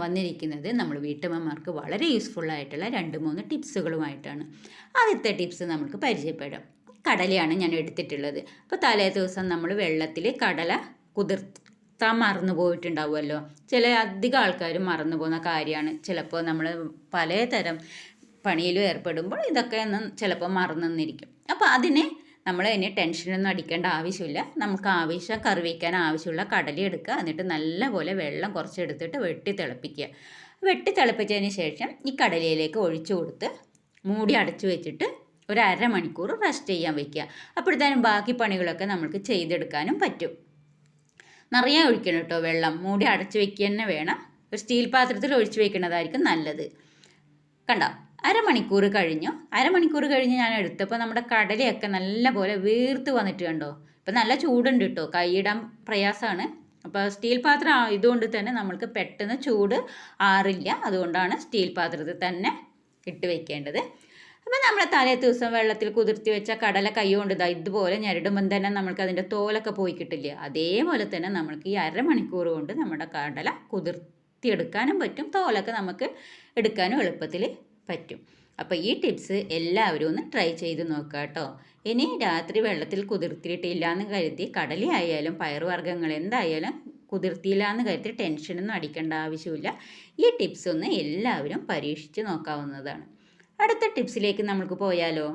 വന്നിരിക്കുന്നത് നമ്മൾ വീട്ടമ്മമാർക്ക് വളരെ യൂസ്ഫുള്ളായിട്ടുള്ള 2-3 ടിപ്സുകളുമായിട്ടാണ്. ആദ്യത്തെ ടിപ്സ് നമുക്ക് പരിചയപ്പെടാം. കടലയാണ് ഞാൻ എടുത്തിട്ടുള്ളത്. അപ്പോൾ തലേ ദിവസം നമ്മൾ വെള്ളത്തിൽ കടല കുതിർത്താൻ മറന്നു പോയിട്ടുണ്ടാവുമല്ലോ. അധികം ആൾക്കാരും മറന്നു പോകുന്ന കാര്യമാണ്. ചിലപ്പോൾ നമ്മൾ പലതരം പണിയിലും ഏർപ്പെടുമ്പോൾ ഇതൊക്കെ ഒന്നും ചിലപ്പോൾ മറന്നിരിക്കും. അപ്പോൾ അതിന് നമ്മൾ ഇനി ടെൻഷനൊന്നും അടിക്കേണ്ട ആവശ്യമില്ല. നമുക്ക് കറി വയ്ക്കാൻ ആവശ്യമുള്ള കടല എടുക്കുക. എന്നിട്ട് നല്ലപോലെ വെള്ളം കുറച്ച് എടുത്തിട്ട് വെട്ടി തിളപ്പിക്കുക. വെട്ടി തിളപ്പിച്ചതിന് ശേഷം ഈ കടലയിലേക്ക് ഒഴിച്ചു കൊടുത്ത് മൂടി അടച്ചു വെച്ചിട്ട് ഒരു അരമണിക്കൂർ റെസ്റ്റ് ചെയ്യാൻ വയ്ക്കുക. അപ്പോഴത്തേനും ബാക്കി പണികളൊക്കെ നമുക്ക് ചെയ്തെടുക്കാനും പറ്റും. നിറയെ ഒഴിക്കണം കേട്ടോ വെള്ളം. മൂടി അടച്ചു വയ്ക്കുക തന്നെ വേണം. ഒരു സ്റ്റീൽ പാത്രത്തിൽ ഒഴിച്ചു വയ്ക്കുന്നതായിരിക്കും നല്ലത്. കണ്ടോ, അരമണിക്കൂർ കഴിഞ്ഞ് ഞാൻ എടുത്തപ്പോൾ നമ്മുടെ കടലയൊക്കെ നല്ലപോലെ വീർത്ത് വന്നിട്ട് കണ്ടോ. ഇപ്പം നല്ല ചൂടുണ്ട് കേട്ടോ, കൈയിടാൻ പ്രയാസമാണ്. അപ്പോൾ സ്റ്റീൽ പാത്രം ആയതുകൊണ്ട് തന്നെ നമ്മൾക്ക് പെട്ടെന്ന് ചൂട് ആറില്ല. അതുകൊണ്ടാണ് സ്റ്റീൽ പാത്രത്തിൽ തന്നെ ഇട്ട് വയ്ക്കേണ്ടത്. അപ്പോൾ നമ്മൾ തലേ ദിവസം വെള്ളത്തിൽ കുതിർത്തി വെച്ച കടല കൈ കൊണ്ട് ഇതുപോലെ ഞെരടുമ്പം തന്നെ നമ്മൾക്ക് അതിൻ്റെ തോലൊക്കെ പോയി കിട്ടില്ല. അതേപോലെ തന്നെ നമ്മൾക്ക് ഈ അരമണിക്കൂർ കൊണ്ട് നമ്മുടെ കടല കുതിർത്തിയെടുക്കാനും പറ്റും. തോലൊക്കെ നമുക്ക് എടുക്കാനും എളുപ്പത്തിൽ പറ്റും. അപ്പോൾ ഈ ടിപ്സ് എല്ലാവരും ഒന്ന് ട്രൈ ചെയ്ത് നോക്കുക കേട്ടോ. ഇനി രാത്രി വെള്ളത്തിൽ കുതിർത്തിയിട്ടില്ല എന്ന് കരുതി കടലയായാലും പയറുവർഗ്ഗങ്ങൾ എന്തായാലും കുതിർത്തിയില്ല എന്ന് കരുതി ടെൻഷനൊന്നും അടിക്കേണ്ട ആവശ്യമില്ല. ഈ ടിപ്സ് ഒന്ന് എല്ലാവരും പരീക്ഷിച്ച് നോക്കാവുന്നതാണ്. അടുത്ത ടിപ്സിലേക്ക് നമുക്ക് പോയാലോ.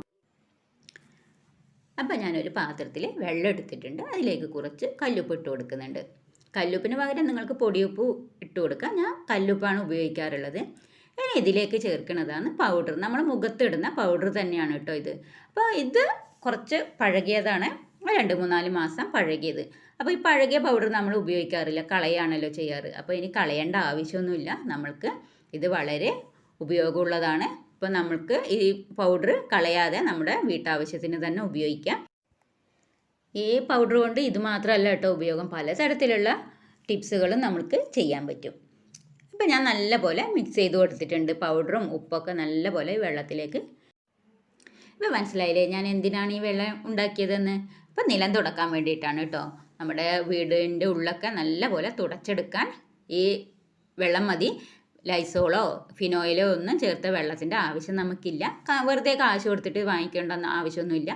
അപ്പോൾ ഞാനൊരു പാത്രത്തിൽ വെള്ളം എടുത്തിട്ടുണ്ട്. അതിലേക്ക് കുറച്ച് കല്ലുപ്പ് ഇട്ട് കൊടുക്കുന്നുണ്ട്. കല്ലുപ്പിന് പകരം നിങ്ങൾക്ക് പൊടിയുപ്പ് ഇട്ട് കൊടുക്കുക. ഞാൻ കല്ലുപ്പാണ് ഉപയോഗിക്കാറുള്ളത്. ഇനി ഇതിലേക്ക് ചേർക്കുന്നതാണ് പൗഡർ. നമ്മൾ മുഖത്തിടുന്ന പൗഡർ തന്നെയാണ് കേട്ടോ ഇത്. അപ്പോൾ ഇത് കുറച്ച് പഴകിയതാണ്, 2-3-4 മാസം പഴകിയത്. അപ്പോൾ ഈ പഴകിയ പൗഡർ നമ്മൾ ഉപയോഗിക്കാറില്ല, കളയാണല്ലോ ചെയ്യാറ്. അപ്പോൾ ഇനി കളയേണ്ട ആവശ്യമൊന്നുമില്ല. നമ്മൾക്ക് ഇത് വളരെ ഉപയോഗമുള്ളതാണ്. അപ്പോൾ നമ്മൾക്ക് ഈ പൗഡർ കളയാതെ നമ്മുടെ വീട്ടാവശ്യത്തിന് തന്നെ ഉപയോഗിക്കാം. ഈ പൗഡർ കൊണ്ട് ഇത് മാത്രമല്ല കേട്ടോ ഉപയോഗം, പലതരത്തിലുള്ള ടിപ്സുകളും നമുക്ക് ചെയ്യാൻ പറ്റും. അപ്പോൾ ഞാൻ നല്ലപോലെ മിക്സ് ചെയ്ത് കൊടുത്തിട്ടുണ്ട്. പൗഡറും ഉപ്പൊക്കെ നല്ലപോലെ വെള്ളത്തിലേക്ക്. ഇപ്പോൾ മനസ്സിലായില്ലേ ഞാൻ എന്തിനാണ് ഈ വെള്ളം ഉണ്ടാക്കിയതെന്ന്? അപ്പോൾ നിലം തുടക്കാൻ വേണ്ടിയിട്ടാണ് കേട്ടോ. നമ്മുടെ വീടിൻ്റെ ഉള്ളൊക്കെ നല്ലപോലെ തുടച്ചെടുക്കാൻ ഈ വെള്ളം മതി. ലൈസോളോ ഫിനോയിലോ ഒന്നും ചേർത്ത വെള്ളത്തിൻ്റെ ആവശ്യം നമുക്കില്ല. വെറുതെ കാശ് കൊടുത്തിട്ട് വാങ്ങിക്കേണ്ട ആവശ്യമൊന്നുമില്ല.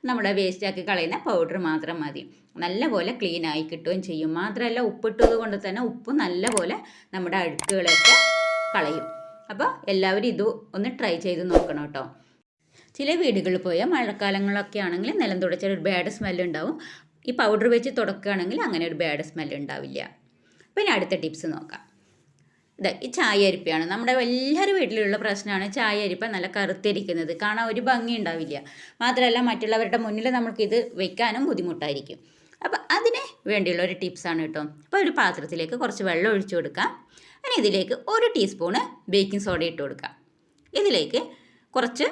നമ്മുടെ വേസ്റ്റാക്കി കളയുന്ന പൗഡർ മാത്രം മതി. നല്ലപോലെ ക്ലീനായി കിട്ടുകയും ചെയ്യും. മാത്രമല്ല ഉപ്പിട്ടത് കൊണ്ട് തന്നെ ഉപ്പ് നല്ലപോലെ നമ്മുടെ അഴുക്കുകളൊക്കെ കളയും. അപ്പോൾ എല്ലാവരും ഇത് ഒന്ന് ട്രൈ ചെയ്ത് നോക്കണം കേട്ടോ. ചില വീടുകളിൽ പോയാൽ മഴക്കാലങ്ങളൊക്കെ ആണെങ്കിൽ നിലം തുടച്ചാൽ ഒരു ബാഡ് സ്മെല്ല് ഉണ്ടാവും. ഈ പൗഡർ വെച്ച് തുടക്കുകയാണെങ്കിൽ അങ്ങനെ ഒരു ബാഡ് സ്മെല്ല് ഉണ്ടാവില്ല. പിന്നെ അടുത്ത ടിപ്സ് നോക്കാം. ഈ ചായ അരിപ്പയാണ്. നമ്മുടെ എല്ലാവരും വീട്ടിലുള്ള പ്രശ്നമാണ് ചായ അരിപ്പ നല്ല കറുത്തിരിക്കുന്നത്. കാണാൻ ഒരു ഭംഗി ഉണ്ടാവില്ല. മാത്രമല്ല മറ്റുള്ളവരുടെ മുന്നിൽ നമുക്കിത് വെക്കാനും ബുദ്ധിമുട്ടായിരിക്കും. അപ്പോൾ അതിന് വേണ്ടിയുള്ള ഒരു ടിപ്സാണ് കേട്ടോ. അപ്പോൾ ഒരു പാത്രത്തിലേക്ക് കുറച്ച് വെള്ളം ഒഴിച്ചു കൊടുക്കാം. ഇനി ഇതിലേക്ക് 1 ടീസ്പൂണ് ബേക്കിംഗ് സോഡ ഇട്ട് കൊടുക്കാം. ഇതിലേക്ക് കുറച്ച്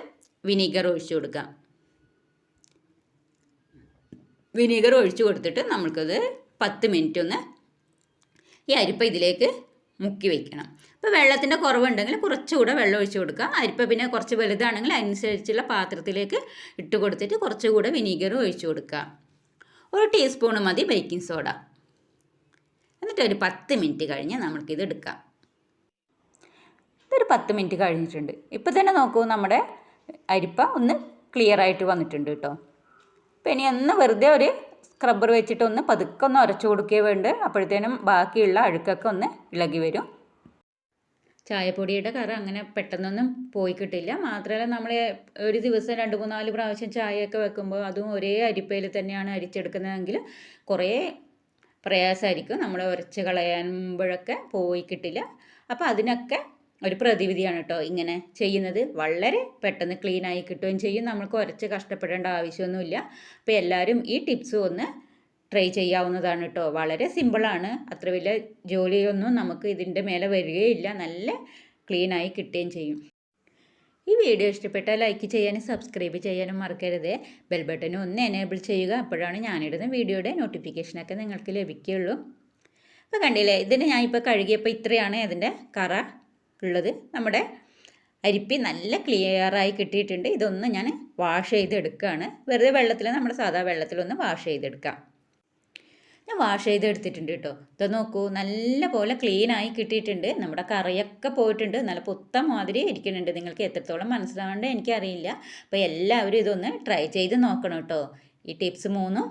വിനീഗർ ഒഴിച്ചു കൊടുക്കാം. വിനീഗർ ഒഴിച്ചു കൊടുത്തിട്ട് നമുക്കത് 10 മിനിറ്റ് ഒന്ന് ഈ അരിപ്പ ഇതിലേക്ക് മുക്കി വയ്ക്കണം. അപ്പോൾ വെള്ളത്തിൻ്റെ കുറവുണ്ടെങ്കിൽ കുറച്ചുകൂടെ വെള്ളം ഒഴിച്ചു കൊടുക്കുക. അരിപ്പ പിന്നെ കുറച്ച് വലുതാണെങ്കിൽ അതിനനുസരിച്ചുള്ള പാത്രത്തിലേക്ക് ഇട്ട് കൊടുത്തിട്ട് കുറച്ചുകൂടെ വിനീഗർ ഒഴിച്ചു കൊടുക്കുക. 1 ടീസ്പൂൺ മതി ബേക്കിംഗ് സോഡ. എന്നിട്ട് ഒരു 10 മിനിറ്റ് കഴിഞ്ഞ് നമുക്കിത് എടുക്കാം. ഇതൊരു 10 മിനിറ്റ് കഴിഞ്ഞിട്ടുണ്ട്. ഇപ്പോൾ തന്നെ നോക്കൂ, നമ്മുടെ അരിപ്പ ഒന്ന് ക്ലിയർ ആയിട്ട് വന്നിട്ടുണ്ട് കേട്ടോ. അപ്പോൾ ഇനി ഒന്ന് വെറുതെ ഒരു സ്ക്രബ്ബർ വെച്ചിട്ട് ഒന്ന് പതുക്കെ ഒന്ന് ഉരച്ചു കൊടുക്കുകയേ വേണ്ട. അപ്പോഴത്തേനും ബാക്കിയുള്ള അഴുക്കൊക്കെ ഒന്ന് ഇളകി വരും. ചായപ്പൊടിയുടെ കറ അങ്ങനെ പെട്ടെന്നൊന്നും പോയി കിട്ടില്ല. മാത്രമല്ല നമ്മൾ ഒരു ദിവസം 2-3-4 പ്രാവശ്യം ചായയൊക്കെ വെക്കുമ്പോൾ അതും ഒരേ അരിപ്പയിൽ തന്നെയാണ് അരിച്ചെടുക്കുന്നതെങ്കിൽ കുറേ പ്രയാസമായിരിക്കും. നമ്മൾ ഉരച്ച് കളയുമ്പോഴൊക്കെ പോയി കിട്ടില്ല. അപ്പോൾ അതിനൊക്കെ ഒരു പ്രതിവിധിയാണ് കേട്ടോ ഇങ്ങനെ ചെയ്യുന്നത്. വളരെ പെട്ടെന്ന് ക്ലീനായി കിട്ടുകയും ചെയ്യും. നമ്മൾക്ക് ഉരച്ച് കഷ്ടപ്പെടേണ്ട ആവശ്യമൊന്നുമില്ല. അപ്പോൾ എല്ലാവരും ഈ ടിപ്സ് ഒന്ന് ട്രൈ ചെയ്യാവുന്നതാണ് കേട്ടോ. വളരെ സിമ്പിളാണ്. അത്ര വലിയ ജോലിയൊന്നും നമുക്ക് ഇതിൻ്റെ മേലെ വരികയില്ല. നല്ല ക്ലീനായി കിട്ടുകയും ചെയ്യും. ഈ വീഡിയോ ഇഷ്ടപ്പെട്ടാൽ ലൈക്ക് ചെയ്യാനും സബ്സ്ക്രൈബ് ചെയ്യാനും മറക്കരുത്. ബെൽ ബട്ടനും ഒന്ന് എനേബിൾ ചെയ്യുക. അപ്പോഴാണ് ഞാനിടുന്ന വീഡിയോയുടെ നോട്ടിഫിക്കേഷനൊക്കെ നിങ്ങൾക്ക് ലഭിക്കുകയുള്ളൂ. അപ്പോൾ കണ്ടില്ലേ, ഇതിന് ഞാനിപ്പോൾ കഴുകിയപ്പോൾ ഇത്രയാണ് അതിൻ്റെ കറ ഉള്ളത്. നമ്മുടെ അരിപ്പി നല്ല ക്ലിയറായി കിട്ടിയിട്ടുണ്ട്. ഇതൊന്ന് ഞാൻ വാഷ് ചെയ്തെടുക്കുകയാണ്. വെറുതെ വെള്ളത്തിൽ, നമ്മുടെ സാധാ വെള്ളത്തിലൊന്ന് വാഷ് ചെയ്തെടുക്കാം. ഞാൻ വാഷ് ചെയ്തെടുത്തിട്ടുണ്ട് കേട്ടോ. ഇത് നോക്കൂ, നല്ല പോലെ ക്ലീനായി കിട്ടിയിട്ടുണ്ട്. നമ്മുടെ കറിയൊക്കെ പോയിട്ടുണ്ട്. നല്ല പുത്തൻ മാതിരി ഇരിക്കുന്നുണ്ട്. നിങ്ങൾക്ക് എത്രത്തോളം മനസ്സിലാവേണ്ടത് എനിക്കറിയില്ല. അപ്പോൾ എല്ലാവരും ഇതൊന്ന് ട്രൈ ചെയ്ത് നോക്കണം കേട്ടോ. ഈ ടിപ്സ് മൂന്നും